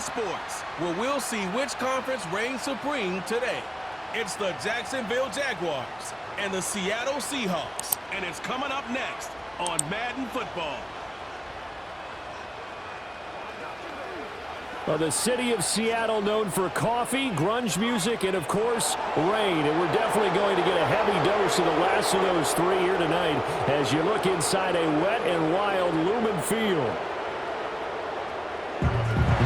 sports, where we'll see which conference reigns supreme today. It's the Jacksonville Jaguars and the Seattle Seahawks, and it's coming up next on Madden Football. Well, the city of Seattle known for coffee, grunge music, and, of course, rain. And we're definitely going to get a heavy dose of the last of those three here tonight as you look inside a wet and wild Lumen Field.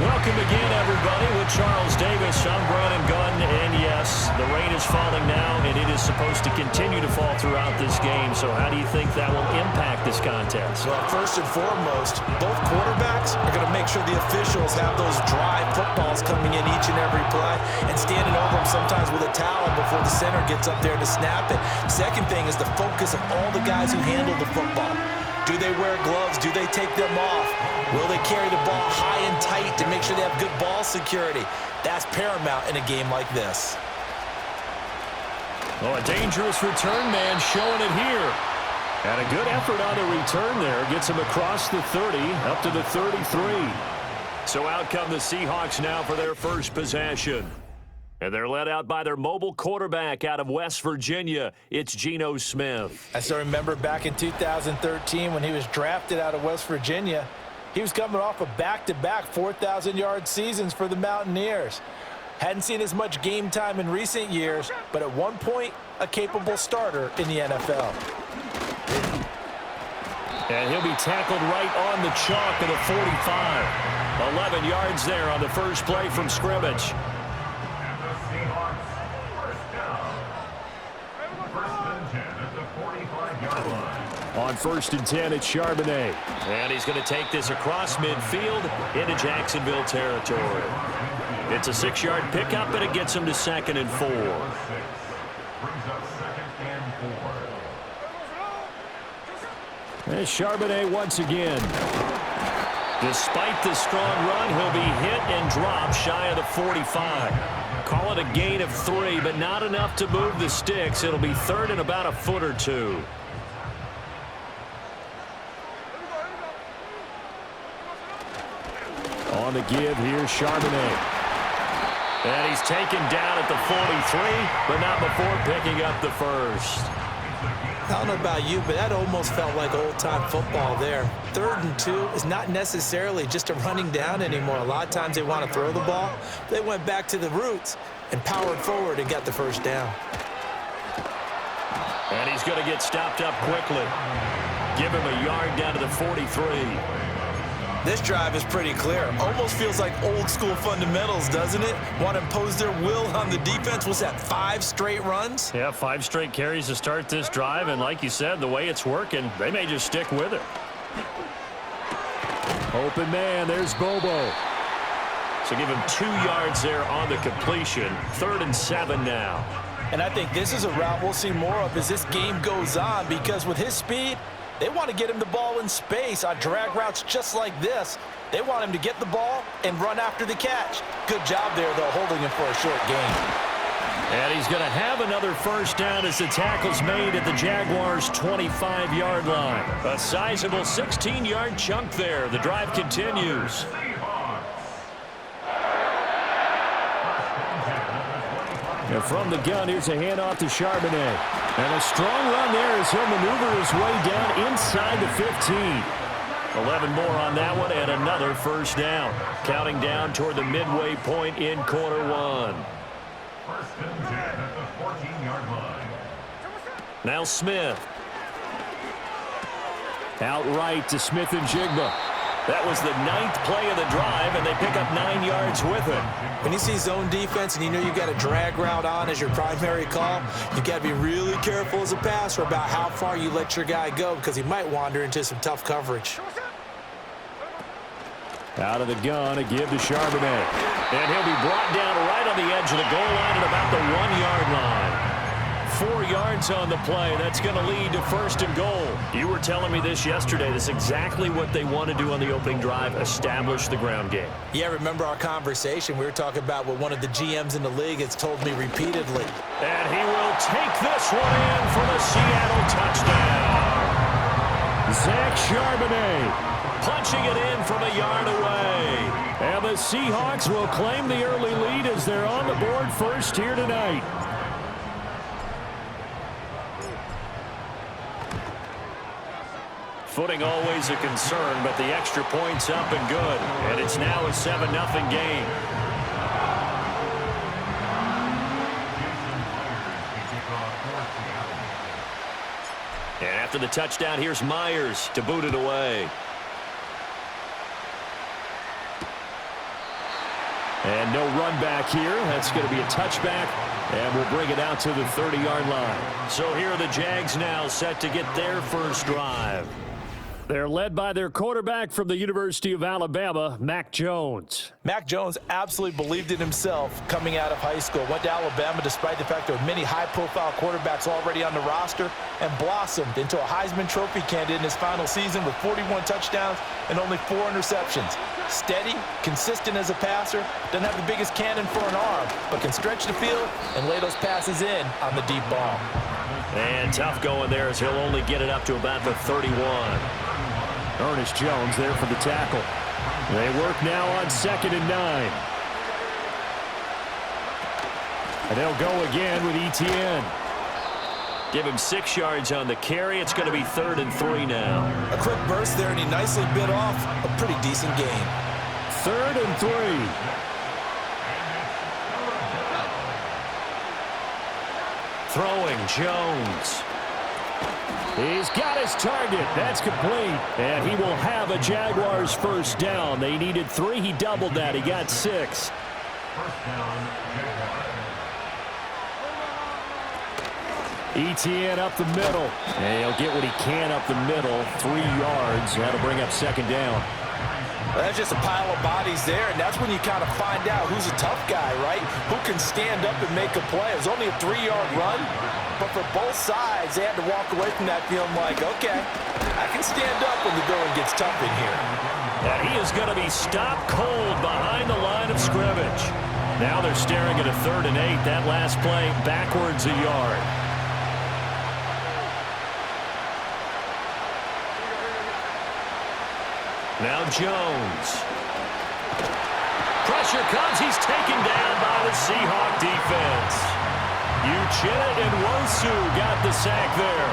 Welcome again, everybody, with Charles Davis. I'm Brandon Gunn, and yes, the rain is falling now, and it is supposed to continue to fall throughout this game. So how do you think that will impact this contest? Well, first and foremost, both quarterbacks are going to make sure the officials have those dry footballs coming in each and every play and standing over them sometimes with a towel before the center gets up there to snap it. Second thing is the focus of all the guys who handle the football. Do they wear gloves? Do they take them off? Will they carry the ball high and tight to make sure they have good ball security? That's paramount in a game like this. Oh, a dangerous return man showing it here. And a good effort on the return there. Gets him across the 30, up to the 33. So out come the Seahawks now for their first possession. And they're led out by their mobile quarterback out of West Virginia. It's Geno Smith. I still remember back in 2013 when he was drafted out of West Virginia. He was coming off of back-to-back 4,000-yard seasons for the Mountaineers. Hadn't seen as much game time in recent years, but at one point, a capable starter in the NFL. And he'll be tackled right on the chalk of the 45. 11 yards there on the first play from scrimmage. On 1st and 10, it's Charbonnet. And he's going to take this across midfield into Jacksonville territory. It's a 6-yard pickup, and it gets him to 2nd and 4. There's Charbonnet once again. Despite the strong run, he'll be hit and dropped shy of the 45. Call it a gain of 3, but not enough to move the sticks. It'll be 3rd and about a foot or two. On the give, here's Charbonnet. And he's taken down at the 43, but not before picking up the first. I don't know about you, but that almost felt like old-time football there. 3rd and 2 is not necessarily just a running down anymore. A lot of times they want to throw the ball. They went back to the roots and powered forward and got the first down. And he's going to get stopped up quickly. Give him a yard down to the 43. This drive is pretty clear. Almost feels like old-school fundamentals, doesn't it? Want to impose their will on the defense. Was that 5 straight runs? Yeah, 5 straight carries to start this drive. And like you said, the way it's working, they may just stick with it. Open man, there's Bobo. So give him 2 yards there on the completion. 3rd and 7 now. And I think this is a route we'll see more of as this game goes on, because with his speed, they want to get him the ball in space on drag routes just like this. They want him to get the ball and run after the catch. Good job there, though, holding him for a short gain. And he's going to have another first down as the tackle's made at the Jaguars' 25-yard line. A sizable 16-yard chunk there. The drive continues. And from the gun, here's a handoff to Charbonnet. And a strong run there as he'll maneuver his way down inside the 15. 11 more on that one and another first down. Counting down toward the midway point in quarter 1. 1st and 10 at the 14-yard line. Now Smith. Outright to Smith and Jigba. That was the 9th play of the drive, and they pick up 9 yards with it. When you see zone defense and you know you got a drag route on as your primary call, you got to be really careful as a passer about how far you let your guy go, because he might wander into some tough coverage. Out of the gun, a give to Charbonnet. And he'll be brought down right on the edge of the goal line at about the 1-yard line. 4 yards on the play. That's going to lead to 1st and goal. You were telling me this yesterday. This is exactly what they want to do on the opening drive, establish the ground game. Yeah, remember our conversation. We were talking about what one of the GMs in the league has told me repeatedly. And he will take this one in for the Seattle touchdown. Zach Charbonnet punching it in from a yard away. And the Seahawks will claim the early lead as they're on the board first here tonight. Footing always a concern, but the extra point's up and good. And it's now a 7-0 game. And after the touchdown, here's Myers to boot it away. And no run back here. That's going to be a touchback. And we'll bring it out to the 30-yard line. So here are the Jags now set to get their first drive. They're led by their quarterback from the University of Alabama, Mac Jones. Mac Jones absolutely believed in himself coming out of high school. Went to Alabama despite the fact there were many high-profile quarterbacks already on the roster and blossomed into a Heisman Trophy candidate in his final season with 41 touchdowns and only 4 interceptions. Steady, consistent as a passer, doesn't have the biggest cannon for an arm, but can stretch the field and lay those passes in on the deep ball. And tough going there as he'll only get it up to about the 31. Ernest Jones there for the tackle. They work now on 2nd and 9. And they'll go again with Etienne. Give him 6 yards on the carry. It's going to be 3rd and 3 now. A quick burst there, and he nicely bit off a pretty decent gain. 3rd and 3. Throwing Jones. He's got his target. That's complete. And he will have a Jaguars first down. They needed 3. He doubled that. He got 6. Etienne up the middle. And he'll get what he can up the middle. 3 yards. That'll bring up 2nd down. That's just a pile of bodies there, and that's when you kind of find out who's a tough guy, right? Who can stand up and make a play. It was only a 3-yard run, but for both sides, they had to walk away from that feeling like, okay, I can stand up when the going gets tough in here. And he is going to be stopped cold behind the line of scrimmage. Now they're staring at a 3rd and 8. That last play backwards a yard. Now Jones. Pressure comes. He's taken down by the Seahawk defense. Uchenna and Nwosu got the sack there.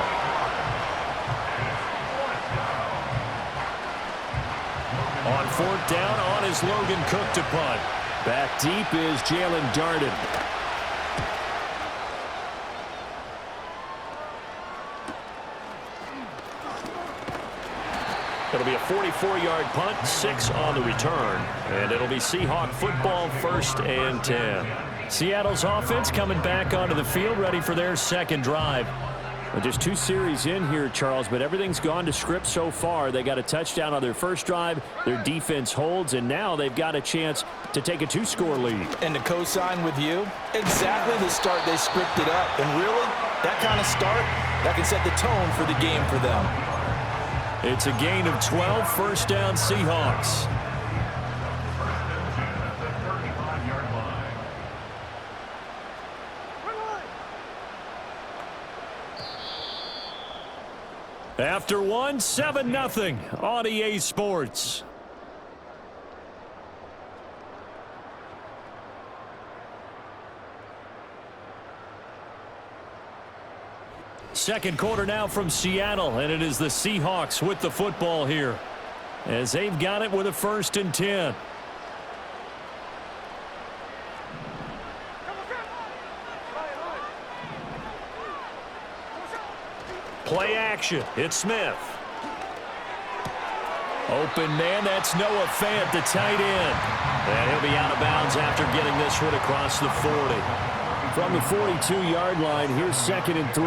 On 4th down, on is Logan Cook to punt. Back deep is Jalen Darden. It'll be a 44-yard punt, 6 on the return, and it'll be Seahawk football 1st and 10. Seattle's offense coming back onto the field, ready for their 2nd drive. Well, just 2 series in here, Charles, but everything's gone to script so far. They got a touchdown on their first drive, their defense holds, and now they've got a chance to take a 2-score lead. And to co-sign with you, exactly the start they scripted up. And really, that kind of start, that can set the tone for the game for them. It's a gain of 12, 1st down Seahawks. After 1, 7-0 on EA Sports. Second quarter now from Seattle, and it is the Seahawks with the football here as they've got it with a 1st and 10. Play action. It's Smith. Open man. That's Noah Fant, the tight end. And he'll be out of bounds after getting this one across the 40. From the 42-yard line, here's 2nd and 3.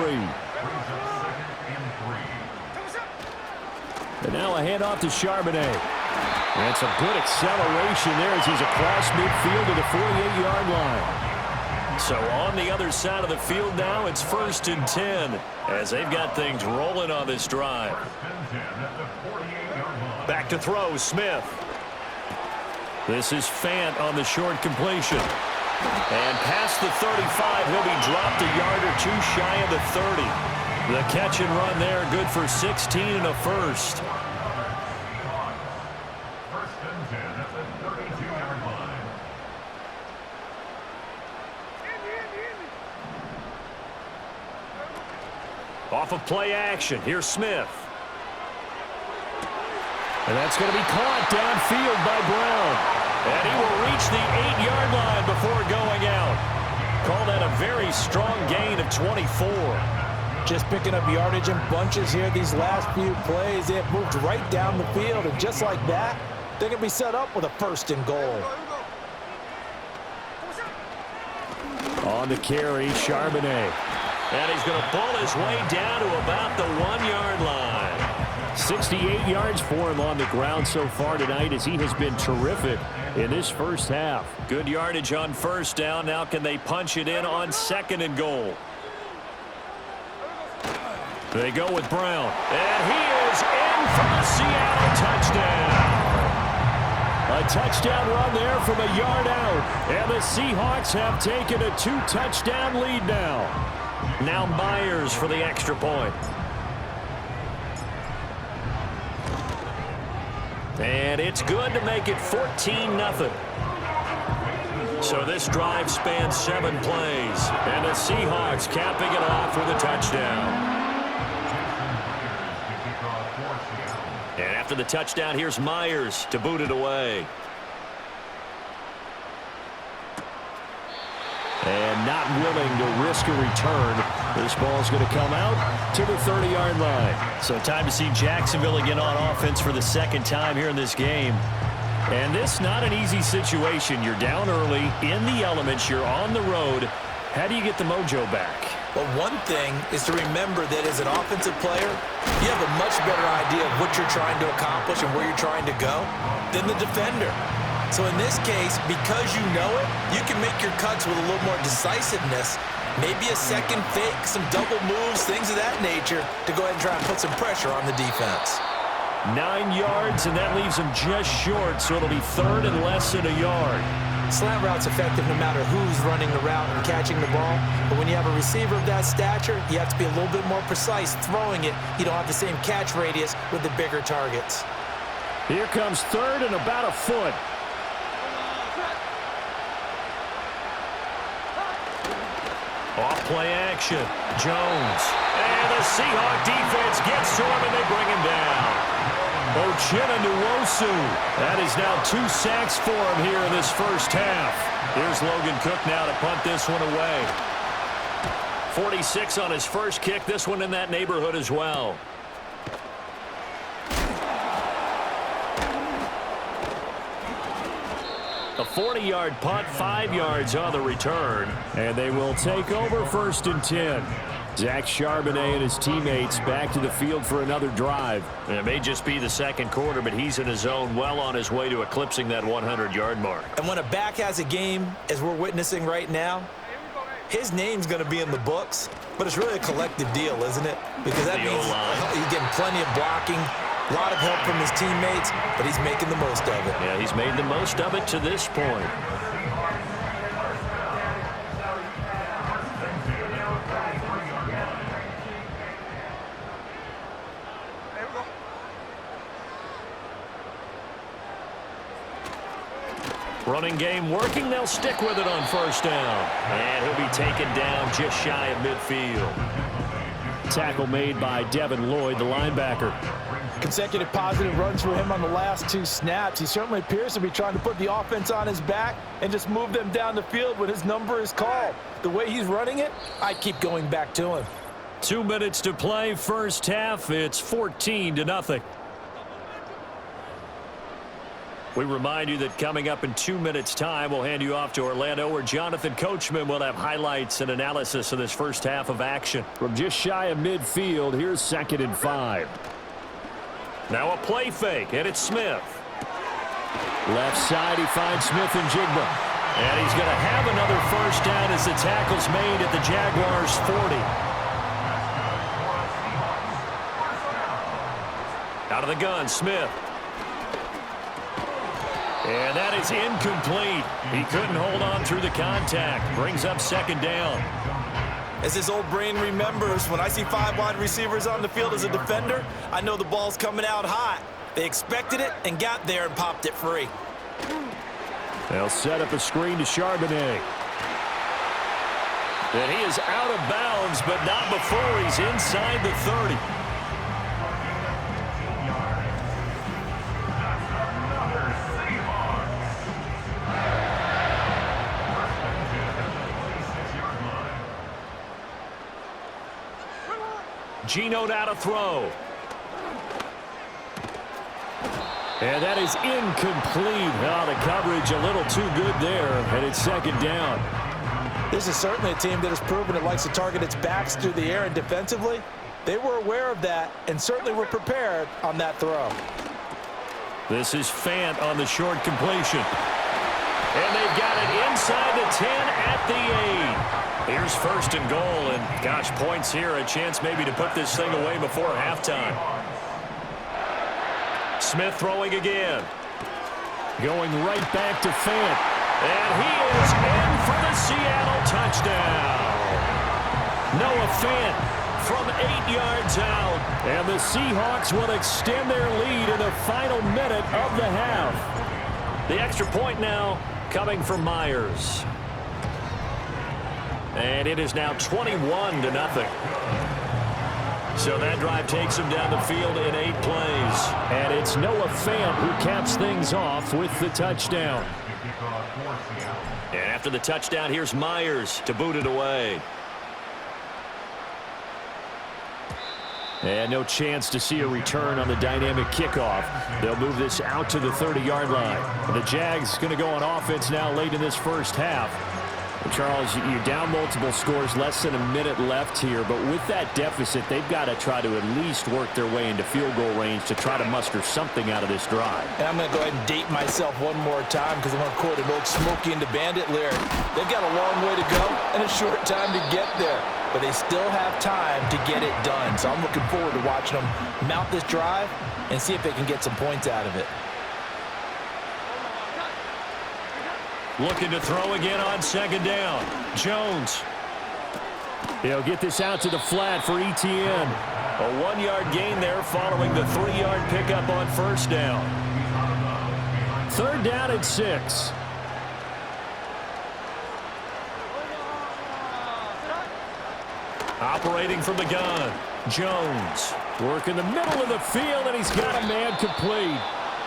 And now a handoff to Charbonnet. And some good acceleration there as he's across midfield to the 48-yard line. So on the other side of the field now, it's 1st and 10 as they've got things rolling on this drive. Back to throw, Smith. This is Fant on the short completion. And past the 35, he'll be dropped a yard or 2 shy of the 30. The catch and run there, good for 16 and a first. First and 10 at the 32-yard line. Off of play action, here's Smith. And that's going to be caught downfield by Brown. And he will reach the 8-yard line before going out. Call that a very strong gain of 24. Just picking up yardage in bunches here these last few plays. They have moved right down the field, and just like that, they're going to be set up with a 1st and goal. On the carry, Charbonnet. And he's going to pull his way down to about the 1-yard line. 68 yards for him on the ground so far tonight as he has been terrific in this first half. Good yardage on first down. Now can they punch it in on 2nd and goal? They go with Brown. And he is in for the Seattle touchdown. A touchdown run there from a yard out. And the Seahawks have taken a 2-touchdown lead now. Now Myers for the extra point. And it's good to make it 14-0. So this drive spans 7 plays. And the Seahawks capping it off with a touchdown. And after the touchdown, here's Myers to boot it away. And not willing to risk a return. This ball's going to come out to the 30-yard line. So time to see Jacksonville again on offense for the 2nd time here in this game. And this not an easy situation. You're down early, in the elements, you're on the road. How do you get the mojo back? Well, one thing is to remember that as an offensive player, you have a much better idea of what you're trying to accomplish and where you're trying to go than the defender. So in this case, because you know it, you can make your cuts with a little more decisiveness. Maybe a second fake, some double moves, things of that nature to go ahead and try and put some pressure on the defense. 9 yards, and that leaves him just short, so it'll be 3rd and less than a yard. Slant route's effective no matter who's running the route and catching the ball. But when you have a receiver of that stature, you have to be a little bit more precise throwing it. You don't have the same catch radius with the bigger targets. Here comes 3rd and about a foot. Off play action. Jones. And the Seahawk defense gets to him and they bring him down. Ochena Nwosu. That is now 2 sacks for him here in this first half. Here's Logan Cook now to punt this one away. 46 on his first kick. This one in that neighborhood as well. A 40-yard punt, 5 yards on the return. And they will take over 1st and 10. Zach Charbonnet and his teammates back to the field for another drive. And it may just be the 2nd quarter, but he's in his zone, well on his way to eclipsing that 100-yard mark. And when a back has a game, as we're witnessing right now, his name's going to be in the books, but it's really a collective deal, isn't it? Because that means he's getting plenty of blocking, a lot of help from his teammates, but he's making the most of it. Yeah, he's made the most of it to this point. Running game working. They'll stick with it on 1st down. And he'll be taken down just shy of midfield. Tackle made by Devin Lloyd, the linebacker. Consecutive positive runs for him on the last 2 snaps. He certainly appears to be trying to put the offense on his back and just move them down the field when his number is called. The way he's running it, I keep going back to him. 2 minutes to play, first half. It's 14-0. We remind you that coming up in 2 minutes' time, we'll hand you off to Orlando, where Jonathan Coachman will have highlights and analysis of this first half of action. From just shy of midfield, here's 2nd and 5. Now a play fake, and it's Smith. Left side, he finds Smith and Jigba. And he's going to have another first down as the tackle's made at the Jaguars' 40. Out of the gun, Smith. And that is incomplete. He couldn't hold on through the contact. Brings up 2nd down. As his old brain remembers, when I see 5 wide receivers on the field as a defender, I know the ball's coming out hot. They expected it and got there and popped it free. They'll set up a screen to Charbonnet. And he is out of bounds, but not before he's inside the 30. Geno now to throw. And that is incomplete. Oh, the coverage a little too good there, and it's second down. This is certainly a team that has proven it likes to target its backs through the air, and defensively, they were aware of that and certainly were prepared on that throw. This is Fant on the short completion. And they've got it inside the 10 at the 8. Here's first and goal, and gosh, points here, a chance maybe to put this thing away before halftime. Smith throwing again. Going right back to Fant. And he is in for the Seattle touchdown. Noah Fant from 8 yards out. And the Seahawks will extend their lead in the final minute of the half. The extra point now coming from Myers. And it is now 21-0. So that drive takes him down the field in 8 plays. And it's Noah Fant who caps things off with the touchdown. And after the touchdown, here's Myers to boot it away. And no chance to see a return on the dynamic kickoff. They'll move this out to the 30-yard line. The Jags going to go on offense now late in this first half. Charles, you're down multiple scores, less than a minute left here, but with that deficit, they've got to try to at least work their way into field goal range to try to muster something out of this drive. And I'm going to go ahead and date myself one more time because I'm going to quote an old Smokey and the Bandit lyric. They've got a long way to go and a short time to get there, but they still have time to get it done. So I'm looking forward to watching them mount this drive and see if they can get some points out of it. Looking to throw again on second down. Jones. He'll get this out to the flat for Etienne. A 1-yard gain there following the 3-yard pickup on first down. Third down and 6. Operating from the gun. Jones. Working the middle of the field, and he's got a man complete.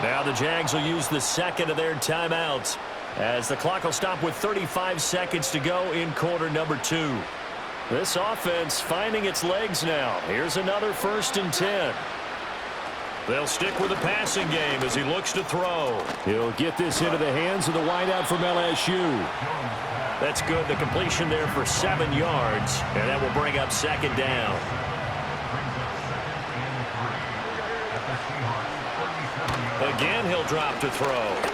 Now the Jags will use the second of their timeouts, as the clock will stop with 35 seconds to go in quarter number 2. This offense finding its legs now. Here's another 1st and 10. They'll stick with the passing game as he looks to throw. He'll get this into the hands of the wideout from LSU. That's good. The completion there for 7 yards, and that will bring up second down. Again, he'll drop to throw.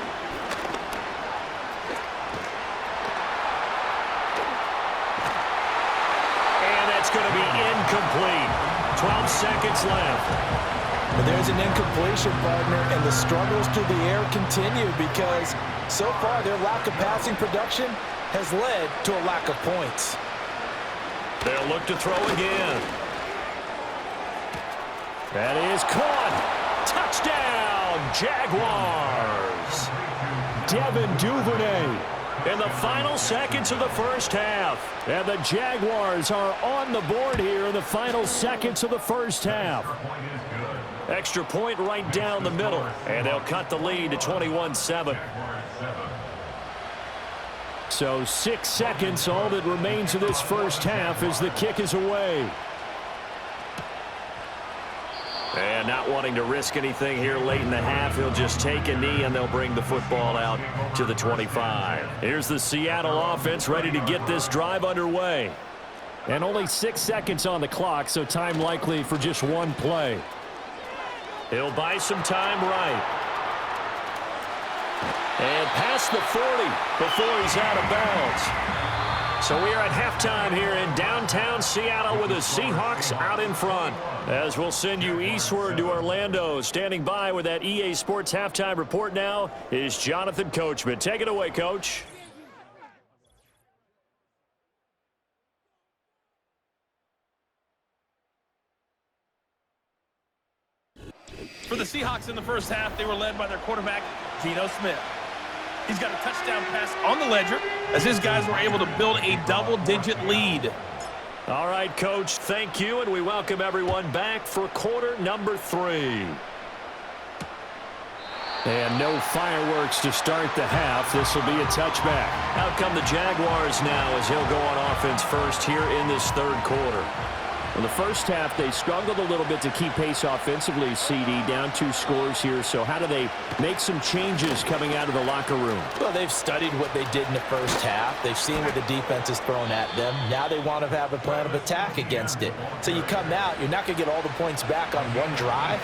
It's going to be incomplete. 12 seconds left. But there's an incompletion, partner, and the struggles through the air continue because so far their lack of passing production has led to a lack of points. They'll look to throw again. That is caught. Touchdown, Jaguars. Devin Duvernay in the final seconds of the first half. And the Jaguars are on the board here in the final seconds of the first half. Extra point right down the middle, and they'll cut the lead to 21-7. So 6 seconds, all that remains of this first half as the kick is away. And not wanting to risk anything here late in the half, he'll just take a knee and they'll bring the football out to the 25. Here's the Seattle offense ready to get this drive underway. And only 6 seconds on the clock, so time likely for just one play. He'll buy some time right. And past the 40 before he's out of bounds. So we are at halftime here in downtown Seattle with the Seahawks out in front. As we'll send you eastward to Orlando. Standing by with that EA Sports halftime report now is Jonathan Coachman. Take it away, Coach. Seahawks in the first half, they were led by their quarterback, Geno Smith. He's got a touchdown pass on the ledger as his guys were able to build a double-digit lead. All right, Coach, thank you, and we welcome everyone back for quarter number 3. And no fireworks to start the half. This will be a touchback. Out come the Jaguars now as he'll go on offense first here in this third quarter. In the first half, they struggled a little bit to keep pace offensively, CD, down 2 scores here. So how do they make some changes coming out of the locker room? Well, they've studied what they did in the first half. They've seen what the defense is throwing at them. Now they want to have a plan of attack against it. So you come out, you're not going to get all the points back on one drive,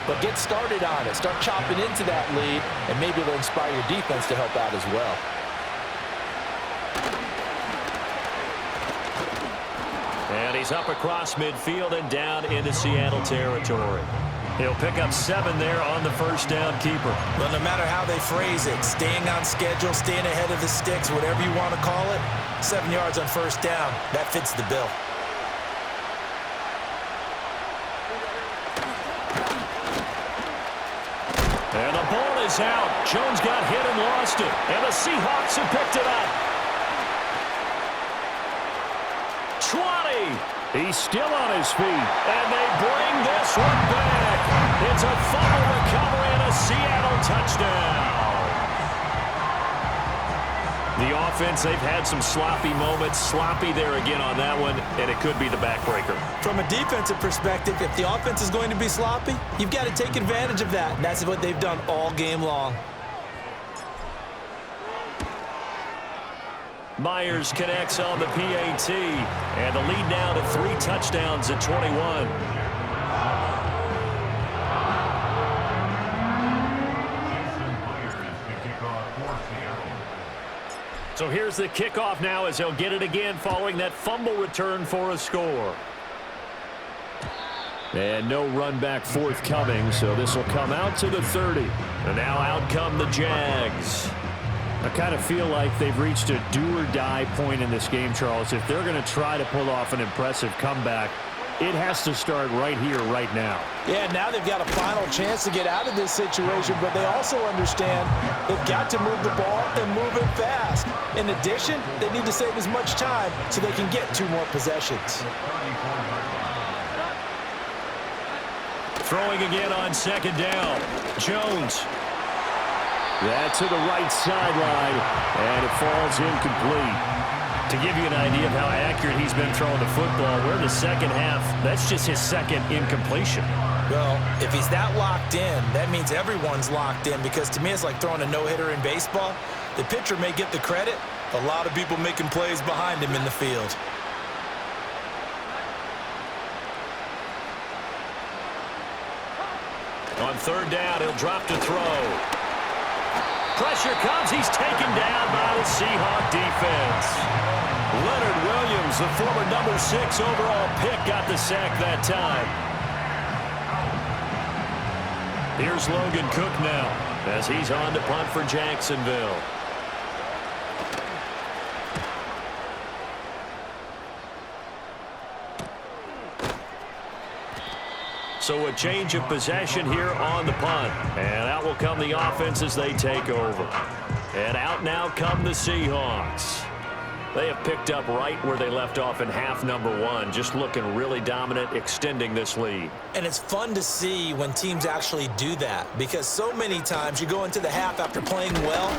but get started on it. Start chopping into that lead, and maybe it'll inspire your defense to help out as well. And he's up across midfield and down into Seattle territory. He'll pick up 7 there on the first down keeper. Well, no matter how they phrase it, staying on schedule, staying ahead of the sticks, whatever you want to call it, 7 yards on first down, that fits the bill. And the ball is out. Jones got hit and lost it. And the Seahawks have picked it up. 20. He's still on his feet. And they bring this one back. It's a fumble recovery and a Seattle touchdown. The offense, they've had some sloppy moments. Sloppy there again on that one, and it could be the backbreaker. From a defensive perspective, if the offense is going to be sloppy, you've got to take advantage of that. And that's what they've done all game long. Myers connects on the PAT, and the lead now to 3 touchdowns at 21. So here's the kickoff now as he'll get it again following that fumble return for a score. And no run back forthcoming, so this will come out to the 30. And now out come the Jags. I kind of feel like they've reached a do-or-die point in this game, Charles. If they're going to try to pull off an impressive comeback, it has to start right here, right now. Yeah, now they've got a final chance to get out of this situation, but they also understand they've got to move the ball and move it fast. In addition, they need to save as much time so they can get 2 more possessions. Throwing again on second down. Jones. That's to the right sideline, and it falls incomplete. To give you an idea of how accurate he's been throwing the football, we're in the second half. That's just his second incompletion. Well, if he's that locked in, that means everyone's locked in, because to me it's like throwing a no-hitter in baseball. The pitcher may get the credit, a lot of people making plays behind him in the field. On third down, he'll drop to throw. Pressure comes. He's taken down by the Seahawk defense. Leonard Williams, the former number 6 overall pick, got the sack that time. Here's Logan Cook now as he's on to punt for Jacksonville. So a change of possession here on the punt. And out will come the offense as they take over. And out now come the Seahawks. They have picked up right where they left off in half number 1, just looking really dominant, extending this lead. And it's fun to see when teams actually do that, because so many times you go into the half after playing well,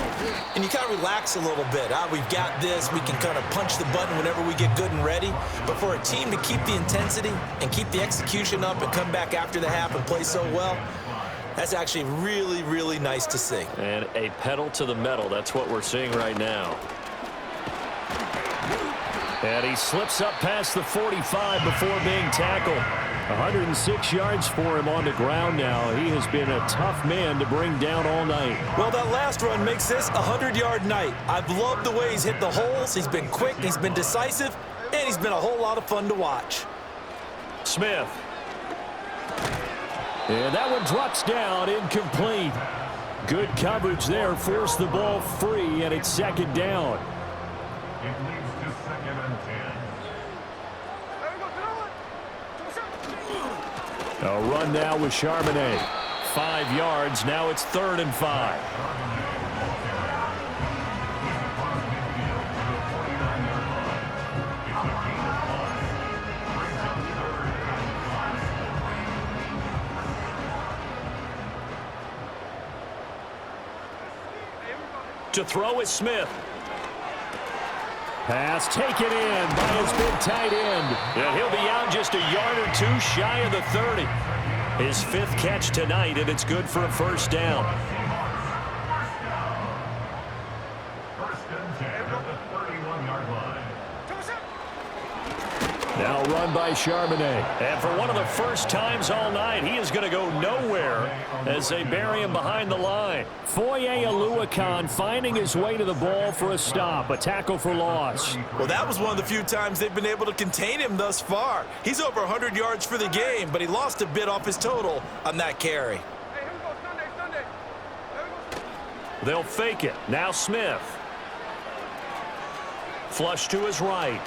and you kind of relax a little bit. We've got this. We can kind of punch the button whenever we get good and ready. But for a team to keep the intensity and keep the execution up and come back after the half and play so well, that's actually really, really nice to see. And a pedal to the metal. That's what we're seeing right now. And he slips up past the 45 before being tackled. 106 yards for him on the ground now. He has been a tough man to bring down all night. Well, that last run makes this a 100-yard night. I've loved the way he's hit the holes. He's been quick, he's been decisive, and he's been a whole lot of fun to watch. Smith. And that one drops down, incomplete. Good coverage there, forced the ball free, and it's second down. It leads to 2nd and 10. A run now with Charbonnet. 5 yards. Now it's 3rd and 5. To throw is Smith. Pass taken in by his big tight end. And he'll be out just a yard or two shy of the 30. His 5th catch tonight, and it's good for a first down. First and 10 at the 31-yard line. Now run by Charbonnet. And for one of the first times all night, he is going to go nowhere as they bury him behind the line. Foye Oluokun finding his way to the ball for a stop, a tackle for loss. Well, that was one of the few times they've been able to contain him thus far. He's over 100 yards for the game, but he lost a bit off his total on that carry. They'll fake it. Now Smith. Flush to his right.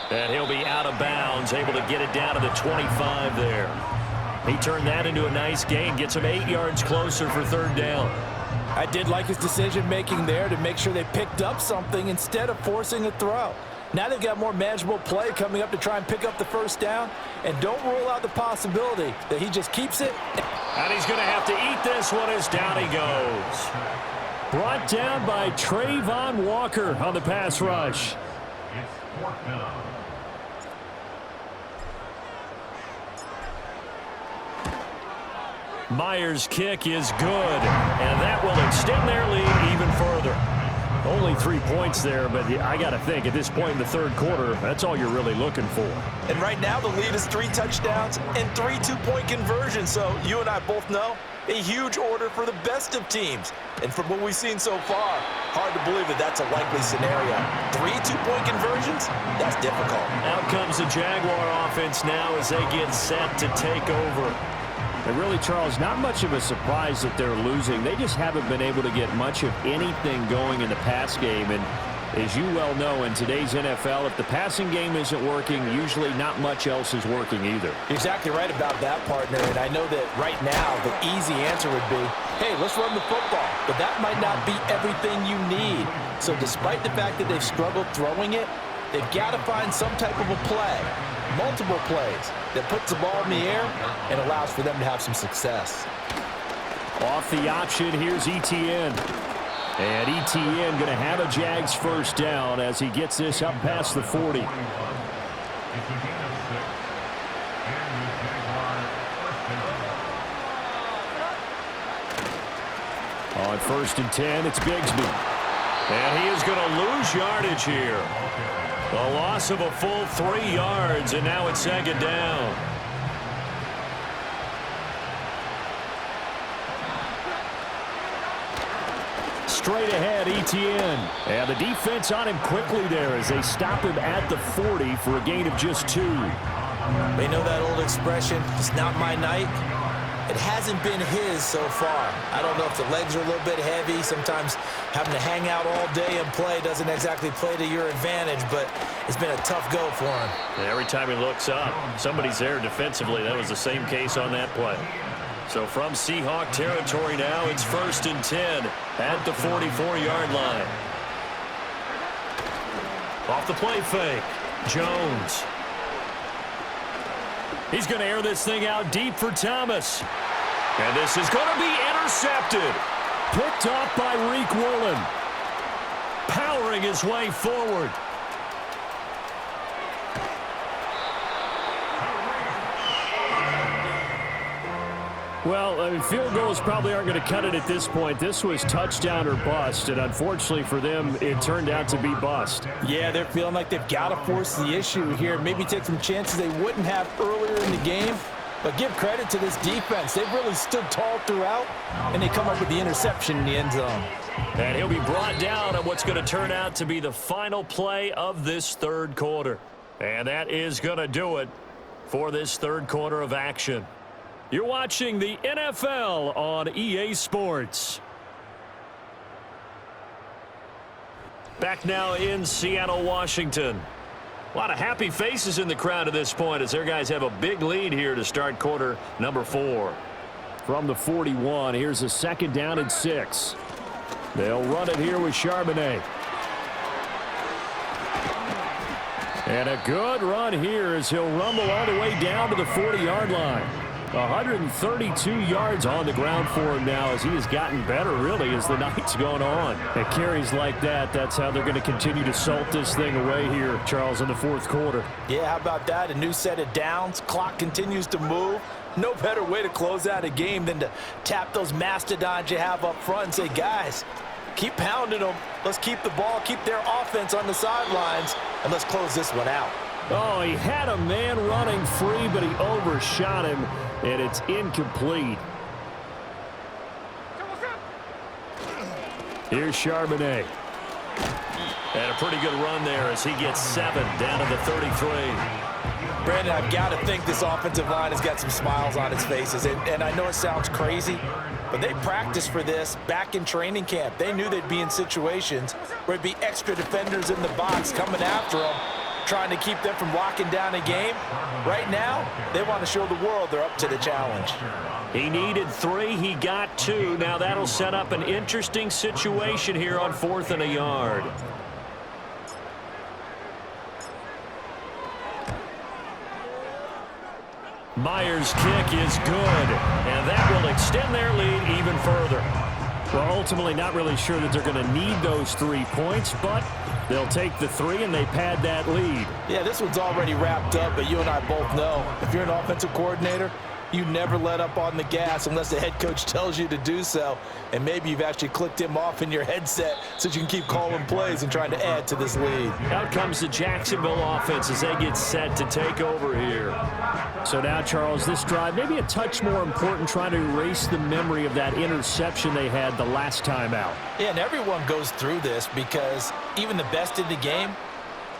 And he'll be out of bounds, able to get it down to the 25 there. He turned that into a nice gain, gets him 8 yards closer for 3rd down. I did like his decision-making there to make sure they picked up something instead of forcing a throw. Now they've got more manageable play coming up to try and pick up the first down, and don't rule out the possibility that he just keeps it. And he's going to have to eat this one as down he goes. Brought down by Trayvon Walker on the pass rush. It's 4th down. Myers' kick is good, and that will extend their lead even further. Only 3 points there, but I got to think at this point in the 3rd quarter, that's all you're really looking for. And right now the lead is 3 touchdowns and 3 two-point conversions. So you and I both know a huge order for the best of teams. And from what we've seen so far, hard to believe that that's a likely scenario. 3 two-point conversions? That's difficult. Out comes the Jaguar offense now as they get set to take over. And really, Charles, not much of a surprise that they're losing. They just haven't been able to get much of anything going in the pass game. And as you well know, in today's NFL, if the passing game isn't working, usually not much else is working either. You're exactly right about that, partner. And I know that right now the easy answer would be, hey, let's run the football. But that might not be everything you need. So despite the fact that they've struggled throwing it, they've got to find some type of a play, multiple plays, that puts the ball in the air and allows for them to have some success. Off the option, here's Etienne. And Etienne going to have a Jags first down as he gets this up past the 40. It's a gain of 6. And the Jaguars first and 10. On 1st and 10, it's Bigsby. And he is going to lose yardage here. A loss of a full 3 yards, and now it's 2nd down. Straight ahead, Etienne. And the defense on him quickly there as they stop him at the 40 for a gain of just 2. They know that old expression, it's not my night. It hasn't been his so far. I don't know if the legs are a little bit heavy. Sometimes having to hang out all day and play doesn't exactly play to your advantage, but it's been a tough go for him. And every time he looks up, somebody's there defensively. That was the same case on that play. So from Seahawk territory now, it's 1st and 10 at the 44-yard line. Off the play fake, Jones. He's going to air this thing out deep for Thomas. And this is going to be intercepted. Picked off by Reek Woolen. Powering his way forward. Well, I mean, field goals probably aren't going to cut it at this point. This was touchdown or bust, and unfortunately for them, it turned out to be bust. Yeah, they're feeling like they've got to force the issue here, maybe take some chances they wouldn't have earlier in the game. But give credit to this defense. They've really stood tall throughout, and they come up with the interception in the end zone. And he'll be brought down on what's going to turn out to be the final play of this 3rd quarter. And that is going to do it for this 3rd quarter of action. You're watching the NFL on EA Sports. Back now in Seattle, Washington. A lot of happy faces in the crowd at this point as their guys have a big lead here to start quarter number 4. From the 41, here's a 2nd down and 6. They'll run it here with Charbonnet. And a good run here as he'll rumble all the way down to the 40-yard line. 132 yards on the ground for him now as he has gotten better, really, as the night's going on. And carries like that, that's how they're going to continue to salt this thing away here, Charles, in the 4th quarter. Yeah, how about that? A new set of downs. Clock continues to move. No better way to close out a game than to tap those mastodons you have up front and say, guys, keep pounding them. Let's keep the ball, keep their offense on the sidelines, and let's close this one out. Oh, he had a man running free, but he overshot him, and it's incomplete. Here's Charbonnet. And a pretty good run there as he gets 7 down to the 33. Brandon, I've got to think this offensive line has got some smiles on its faces. And I know it sounds crazy, but they practiced for this back in training camp. They knew they'd be in situations where it'd be extra defenders in the box coming after them, trying to keep them from locking down a game. Right now, they want to show the world they're up to the challenge. He needed 3. He got 2. Now that'll set up an interesting situation here on 4th and a yard. Myers' kick is good, and that will extend their lead even further. Well, ultimately not really sure that they're going to need those 3 points, but they'll take the 3 and they pad that lead. Yeah, this one's already wrapped up, but you and I both know if you're an offensive coordinator, you never let up on the gas unless the head coach tells you to do so. And maybe you've actually clicked him off in your headset so you can keep calling plays and trying to add to this lead. Out comes the Jacksonville offense as they get set to take over here. So now, Charles, this drive maybe a touch more important, trying to erase the memory of that interception they had the last time out. Yeah, and everyone goes through this because even the best in the game,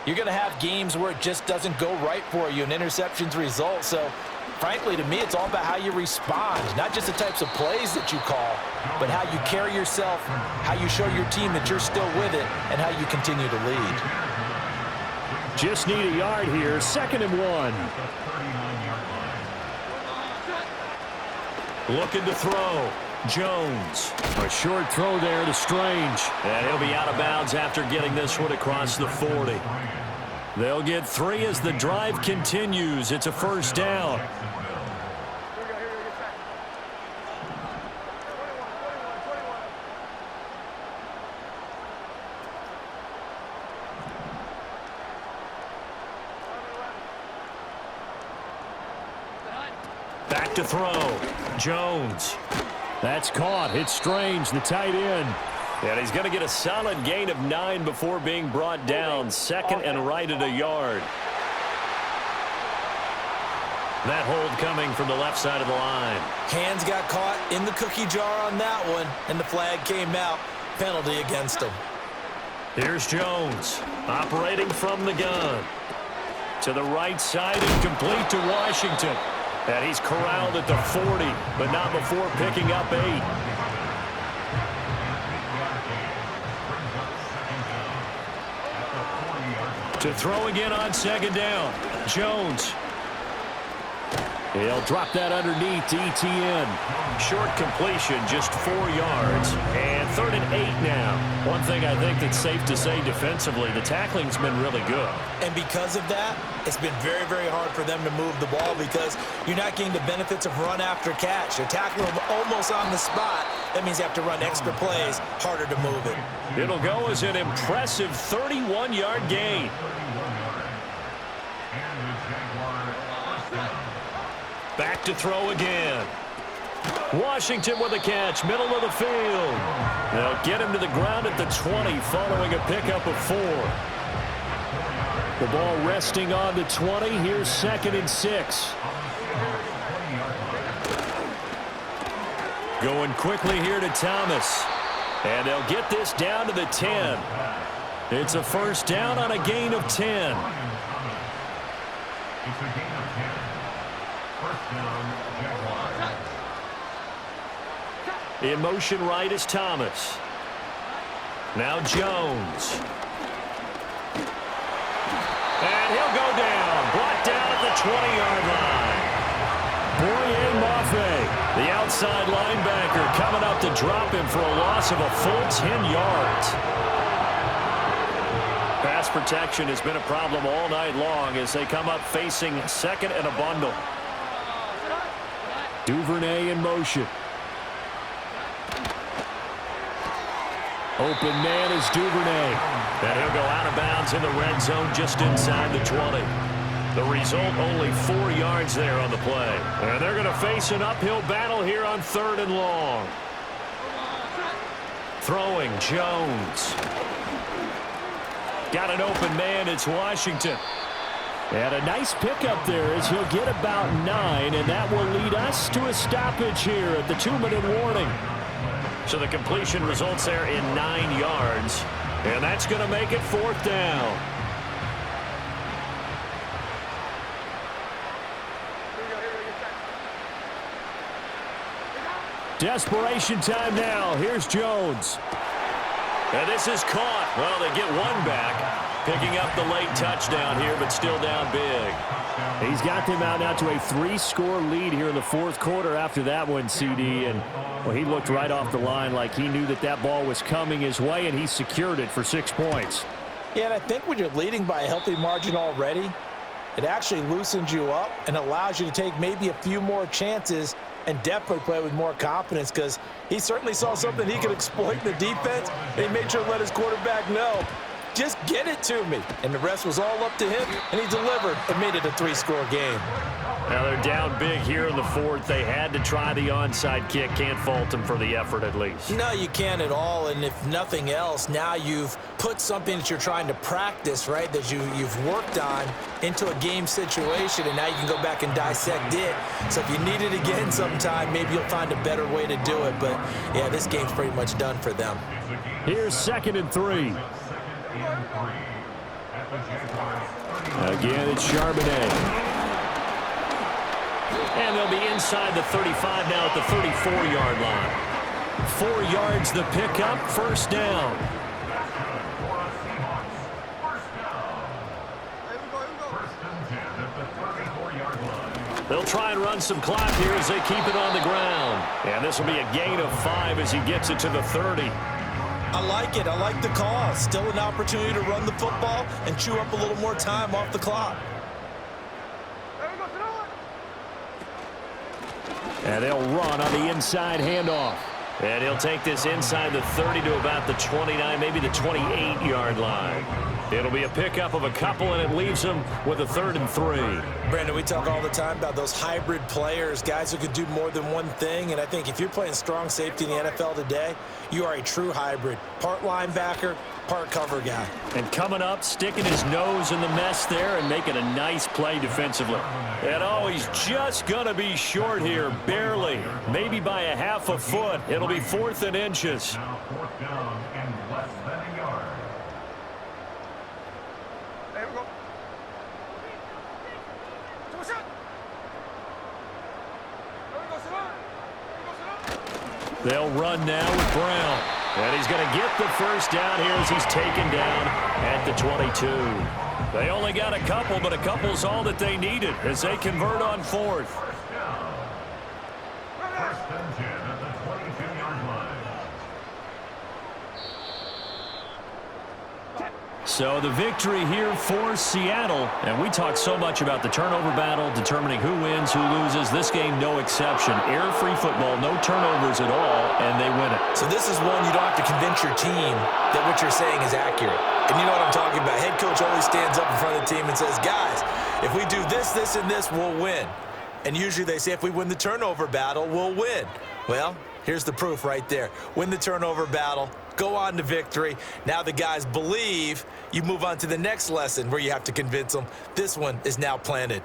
you're going to have games where it just doesn't go right for you and interceptions result. So, frankly, to me, it's all about how you respond, not just the types of plays that you call, but how you carry yourself, how you show your team that you're still with it, and how you continue to lead. Just need a yard here, 2nd and 1. Looking to throw. Jones. A short throw there to Strange. And he'll be out of bounds after getting this one across the 40. They'll get 3 as the drive continues. It's a 1st down. Back to throw. Jones. That's caught. It's Strange, the tight end. And he's going to get a solid gain of 9 before being brought down. 2nd and right at a yard. That hold coming from the left side of the line. Hands got caught in the cookie jar on that one, and the flag came out. Penalty against him. Here's Jones operating from the gun. To the right side and complete to Washington. And he's corralled at the 40, but not before picking up 8. To throw again on 2nd down. Jones. He'll drop that underneath to ETN. Short completion, just 4 yards. And 3rd and 8 now. One thing I think that's safe to say defensively, the tackling's been really good. And because of that, it's been very, very hard for them to move the ball because you're not getting the benefits of run after catch. You're tackling them almost on the spot. That means you have to run extra plays, harder to move it. It'll go as an impressive 31-yard gain. Back to throw again. Washington with a catch, middle of the field. They'll get him to the ground at the 20 following a pickup of 4. The ball resting on the 20. Here's 2nd and 6. Going quickly here to Thomas. And they'll get this down to the 10. It's a 1st down on a gain of 10. In motion right is Thomas. Now Jones. And he'll go down. Brought down at the 20-yard line. Boye Mafe, the outside linebacker, coming up to drop him for a loss of a full 10 yards. Pass protection has been a problem all night long as they come up facing second and a bundle. Duvernay in motion. Open man is Duvernay. And he'll go out of bounds in the red zone just inside the 20. The result, only 4 yards there on the play. And they're going to face an uphill battle here on 3rd and long. Throwing, Jones. Got an open man, it's Washington. And a nice pickup there as he'll get about 9, and that will lead us to a stoppage here at the 2-minute warning. So the completion results there in 9 yards, and that's going to make it 4th down. Desperation time now. Here's Jones. And this is caught. Well, they get one back, picking up the late touchdown here, but still down big. He's got them out now to a 3-score lead here in the 4th quarter after that one, CD. And, well, he looked right off the line like he knew that that ball was coming his way, and he secured it for 6 points. Yeah, and I think when you're leading by a healthy margin already, it actually loosens you up and allows you to take maybe a few more chances and definitely play with more confidence, because he certainly saw something he could exploit in the defense, and he made sure to let his quarterback know, just get it to me. And the rest was all up to him, and he delivered and made it a 3-score game. Now they're down big here in the 4th. They had to try the onside kick. Can't fault them for the effort at least. No, you can't at all. And if nothing else, now you've put something that you're trying to practice, right, that you've worked on into a game situation, and now you can go back and dissect it. So if you need it again sometime, maybe you'll find a better way to do it. But, yeah, this game's pretty much done for them. Here's 2nd and 3. Again, it's Charbonnet. And they'll be inside the 35 now at the 34-yard line. 4 yards the pickup, 1st down. They'll try and run some clock here as they keep it on the ground. And this will be a gain of 5 as he gets it to the 30. I like it. I like the call. Still an opportunity to run the football and chew up a little more time off the clock. And they'll run on the inside handoff. And he'll take this inside the 30 to about the 29, maybe the 28-yard line. It'll be a pickup of a couple, and it leaves them with a 3rd and 3. Brandon, we talk all the time about those hybrid players, guys who could do more than one thing. And I think if you're playing strong safety in the NFL today, you are a true hybrid. Part linebacker, part cover guy. And coming up, sticking his nose in the mess there and making a nice play defensively. And oh, he's just going to be short here, barely. Maybe by a half a foot. It'll be 4th and inches. Now 4th down and less than a yard. They'll run now with Brown. And he's going to get the 1st down here as he's taken down at the 22. They only got a couple, but a couple's all that they needed as they convert on 4th. 1st and 10 at the 22-yard line. So the victory here for Seattle. And we talk so much about the turnover battle, determining who wins, who loses. This game, no exception. Error-free football, no turnovers at all, and they win it. So this is one you don't have to convince your team that what you're saying is accurate. And you know what I'm talking about. Head coach always stands up in front of the team and says, guys, if we do this, this, and this, we'll win. And usually they say if we win the turnover battle, we'll win. Well, here's the proof right there. Win the turnover battle, go on to victory. Now the guys believe. You move on to the next lesson where you have to convince them. This one is now planted.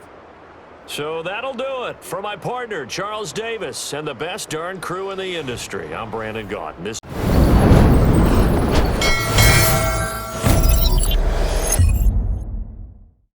So that'll do it for my partner, Charles Davis, and the best darn crew in the industry. I'm Brandon Gaudin.